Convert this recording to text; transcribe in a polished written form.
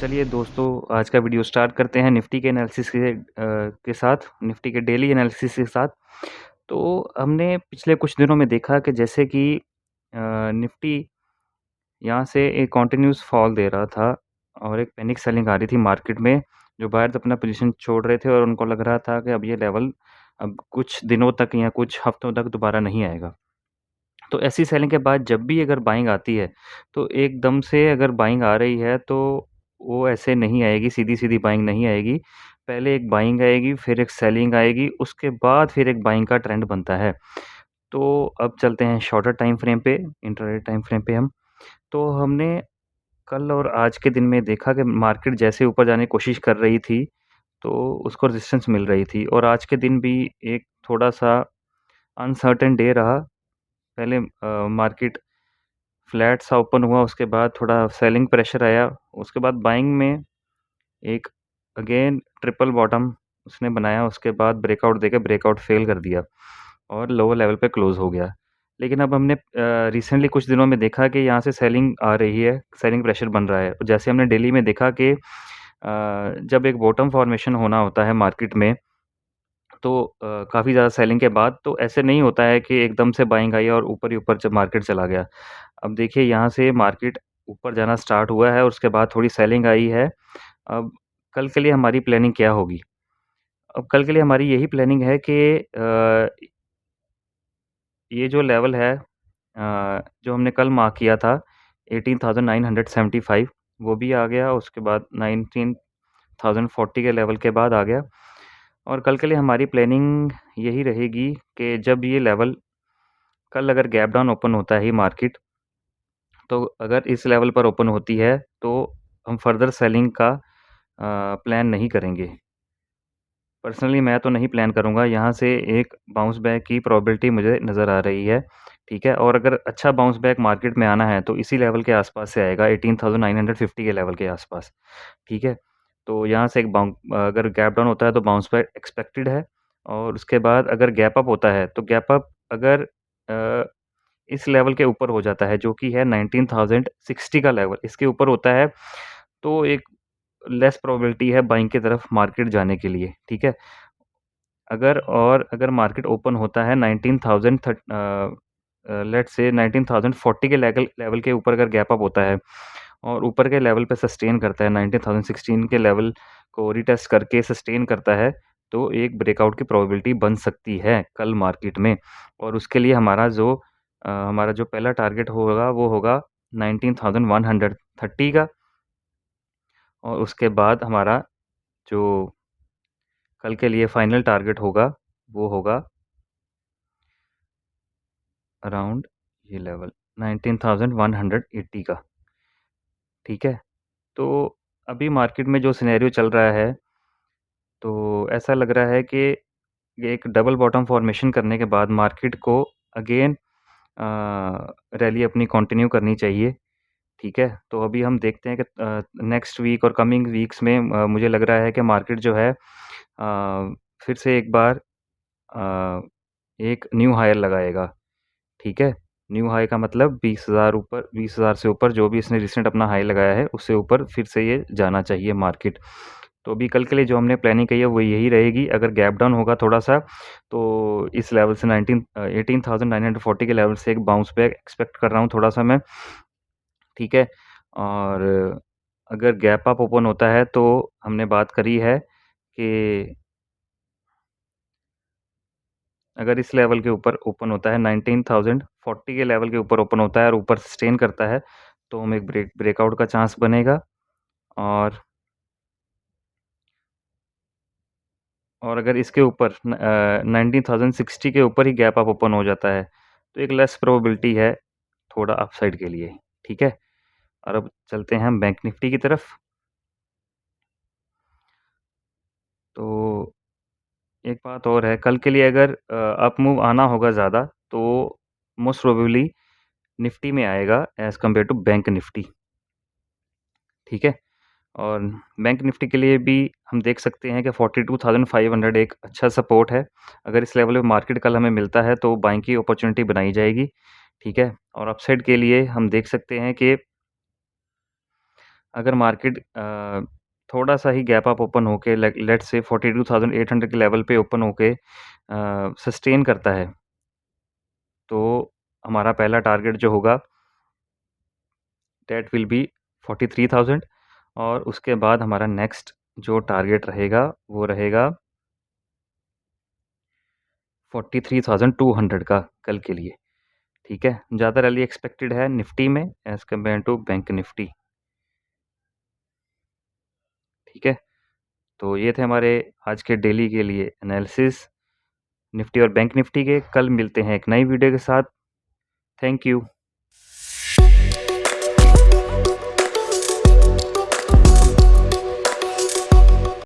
चलिए दोस्तों, आज का वीडियो स्टार्ट करते हैं निफ्टी के एनालिसिस के साथ, निफ्टी के डेली एनालिसिस के साथ। तो हमने पिछले कुछ दिनों में देखा कि जैसे कि निफ्टी यहाँ से एक कंटिन्यूअस फॉल दे रहा था और एक पैनिक सेलिंग आ रही थी मार्केट में, जो बायर्स अपना पोजीशन छोड़ रहे थे और उनको लग रहा था कि अब ये लेवल अब कुछ दिनों तक या कुछ हफ्तों तक दोबारा नहीं आएगा। तो ऐसी सेलिंग के बाद जब भी अगर बाइंग आती है, तो एकदम से अगर बाइंग आ रही है तो वो ऐसे नहीं आएगी, सीधी-सीधी बाइंग नहीं आएगी। पहले एक बाइंग आएगी, फिर एक सेलिंग आएगी, उसके बाद फिर एक बाइंग का ट्रेंड बनता है। तो अब चलते हैं शॉर्टर टाइम फ्रेम पे, इंट्राडे टाइम फ्रेम पे हम। तो हमने कल और आज के दिन में देखा कि मार्केट जैसे ऊपर जाने की कोशिश कर रही थी, तो उसको रेजिस्टेंस मिल रही थी और आज के दिन भी एक थोड़ा-सा अनसर्टेन डे रहा। पहले मार्केट फ्लैट सा ओपन हुआ, उसके बाद थोड़ा सेलिंग प्रेशर आया, उसके बाद बाइंग में एक अगेन ट्रिपल बॉटम उसने बनाया, उसके बाद ब्रेकआउट देके ब्रेकआउट फेल कर दिया और लोअर लेवल पे क्लोज़ हो गया। लेकिन अब हमने रिसेंटली कुछ दिनों में देखा कि यहाँ से सेलिंग आ रही है, सेलिंग प्रेशर बन रहा है। जैसे हमने डेली में देखा कि जब एक बॉटम फॉर्मेशन होना होता है मार्केट में, तो काफ़ी ज़्यादा सेलिंग के बाद तो ऐसे नहीं होता है कि एकदम से बाइंग आई और ऊपर ही ऊपर जब मार्केट चला गया। अब देखिए यहाँ से मार्केट ऊपर जाना स्टार्ट हुआ है और उसके बाद थोड़ी सेलिंग आई है। अब कल के लिए हमारी प्लानिंग क्या होगी? अब कल के लिए हमारी यही प्लानिंग है कि ये जो लेवल है जो हमने कल मार्क किया था 18,975 वो भी आ गया, उसके बाद 19,040 के लेवल के बाद आ गया और कल के लिए हमारी प्लानिंग यही रहेगी कि जब ये लेवल कल अगर गैप डाउन ओपन होता है मार्केट, तो अगर इस लेवल पर ओपन होती है, तो हम फर्दर सेलिंग का प्लान नहीं करेंगे। पर्सनली मैं तो नहीं प्लान करूँगा, यहाँ से एक बाउंस बैक की प्रोबेबिलिटी मुझे नज़र आ रही है, ठीक है? और अगर अच्छा बाउंस बैक मार्केट में आना है, तो इसी लेवल के आस-पास से आएगा, 18,950 के लेवल के आस-पास, ठीक है? तो यहाँ से एक अगर गैप डाउन होता है, तो बाउंस बैक एक्सपेक्टेड है और उसके बाद अगर गैप अप होता है, तो गैप अप अगर अ, इस लेवल के ऊपर हो जाता है, जो कि है 19,060 का लेवल, इसके ऊपर होता है, तो एक लेस प्रोबेबिलिटी है बाइंग की तरफ मार्केट जाने के लिए, ठीक है? अगर मार्केट ओपन होता है 19,040 के लेवल के ऊपर अगर गैप अप होता है और ऊपर के लेवल पे सस्टेन करता है 19,016 के लेवल को रीटेस्ट करके सस्टेन करता है, तो एक ब्रेकआउट की प्रोबेबिलिटी बन सकती है कल मार्केट में और उसके लिए हमारा जो पहला टारगेट होगा वो होगा 19,130 का और उसके बाद हमारा जो कल के लिए फाइनल टारगेट होगा, वो होगा अराउंड ये लेवल 19,180 का, ठीक है? तो अभी मार्केट में जो सिनेरियो चल रहा है, तो ऐसा लग रहा है कि ये एक डबल बॉटम फॉर्मेशन करने के बाद मार्केट को अगेन रैली अपनी कंटिन्यू करनी चाहिए, ठीक है? तो अभी हम देखते हैं कि नेक्स्ट वीक और कमिंग वीक्स में मुझे लग रहा है कि मार्केट जो है फिर से एक बार एक न्यू हायर लगाएगा, ठीक है? न्यू हाई का मतलब 20,000 से ऊपर जो भी इसने रिसेंट अपना हाई लगाया है, उससे ऊपर फिर से ये जाना चाहिए मार्केट। तो अभी कल के लिए जो हमने प्लानिंग की है वो यही रहेगी, अगर गैप डाउन होगा थोड़ा-सा तो इस लेवल से 18,940 के लेवल से एक बाउंस बैक एक्सपेक्ट कर रहा हूँ थोड़ा-सा मैं, ठीक है? और अगर गैप अप ओपन होता है तो हमने बात करी है कि अगर इस लेवल के ऊपर ओपन होता है 19,040 के लेवल के ऊपर ओपन होता है और ऊपर सस्टेन करता है, तो हमें एक ब्रेकआउट का चांस बनेगा और अगर इसके ऊपर 19,060 के ऊपर ही गैप अप ओपन हो जाता है, तो एक लेस प्रोबेबिलिटी है थोड़ा अपसाइड के लिए, ठीक है? और अब चलते हैं हम बैंक निफ्टी की तरफ। तो एक बात और है, कल के लिए अगर अप मूव आना होगा ज़्यादा, तो मोस्ट प्रोबेबली निफ्टी में आएगा as compare to bank Nifty, ठीक है? और बैंक निफ्टी के लिए भी हम देख सकते हैं कि 42,500 एक अच्छा सपोर्ट है। अगर इस लेवल पे मार्केट कल हमें मिलता है तो बाइंग की अपॉर्च्युनिटी बनाई जाएगी, ठीक है? और अपसाइड के लिए हम देख सकते हैं कि अगर मार्केट थोड़ा-सा ही गैप अप ओपन होके लेट्स से 42,800 के लेवल पे ओपन होके सस्टेन करता है, तो हमारा पहला टारगेट जो होगा दैट विल बी 43,000 और उसके बाद हमारा नेक्स्ट जो टारगेट रहेगा वो रहेगा 43,200 का कल के लिए, ठीक है? ज़्यादा रैली एक्सपेक्टेड है निफ्टी में as compare to bank Nifty, ठीक है? तो ये थे हमारे आज के डेली के लिए एनालिसिस निफ्टी और बैंक निफ्टी के। कल मिलते हैं एक नई वीडियो के साथ। Thank you.